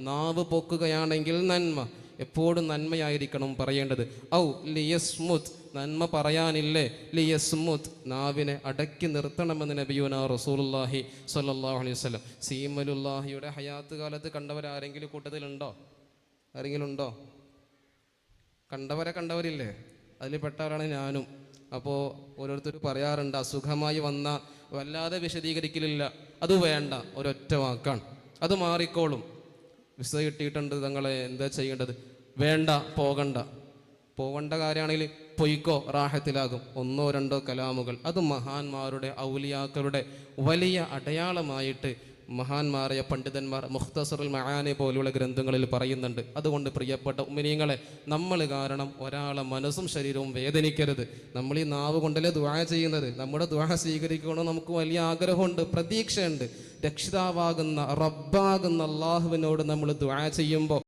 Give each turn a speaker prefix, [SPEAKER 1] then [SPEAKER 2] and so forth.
[SPEAKER 1] നാവ് പൊക്കുകയാണെങ്കിൽ നന്മ, എപ്പോഴും നന്മയായിരിക്കണം പറയേണ്ടത്. ഔ ലിയസ്മുത്, നന്മ പറയാനില്ലേ, ലിയസ്മുത്, നാവിനെ അടക്കി നിർത്തണമെന്ന് നബിയുനാ റസൂലുള്ളാഹി സ്വല്ലല്ലാഹു അലൈഹി വസല്ലം. സീമലുല്ലാഹിയുടെ ഹയാത്ത് കാലത്ത് കണ്ടവരാരെങ്കിലും കൂട്ടത്തിലുണ്ടോ? ആരെങ്കിലും ഉണ്ടോ? കണ്ടവരില്ലേ? അതിൽ പെട്ട ആളാണ് ഞാനും. അപ്പോൾ ഓരോരുത്തർ പറയാറുണ്ട്, അസുഖമായി വന്ന വല്ലാതെ വിശദീകരിക്കലില്ല, അത് വേണ്ട, ഒരൊറ്റ വാക്കാണ്, അത് മാറിക്കോളും. വിസ കിട്ടിയിട്ടുണ്ട്, തങ്ങളെ എന്താ ചെയ്യേണ്ടത്? വേണ്ട, പോകണ്ട കാര്യമാണെങ്കിൽ പൊയ്ക്കോ, റാഹത്തിലാകും. 1 or 2 കലാമുകൾ. അത് മഹാന്മാരുടെ ഔലിയാക്കളുടെ വലിയ അടയാളമായിട്ട് മഹാന്മാരായ പണ്ഡിതന്മാർ മുഖ്തസറുൽ മആനി പോലുള്ള ഗ്രന്ഥങ്ങളിൽ പറയുന്നുണ്ട്. അതുകൊണ്ട് പ്രിയപ്പെട്ട മുഅ്മിനീങ്ങളെ, നമ്മൾ കാരണം ഒരാളെ മനസ്സും ശരീരവും വേദനിക്കരുത്. നമ്മൾ ഈ നാവ് കൊണ്ടല്ലേ ദുആ ചെയ്യുന്നത്. നമ്മുടെ ദുആ സ്വീകരിക്കണമെന്ന് നമുക്ക് വലിയ ആഗ്രഹമുണ്ട്, പ്രതീക്ഷയുണ്ട്. രക്ഷിതാവാകുന്ന റബ്ബാകുന്ന അള്ളാഹുവിനോട് നമ്മൾ ദുആ ചെയ്യുമ്പോൾ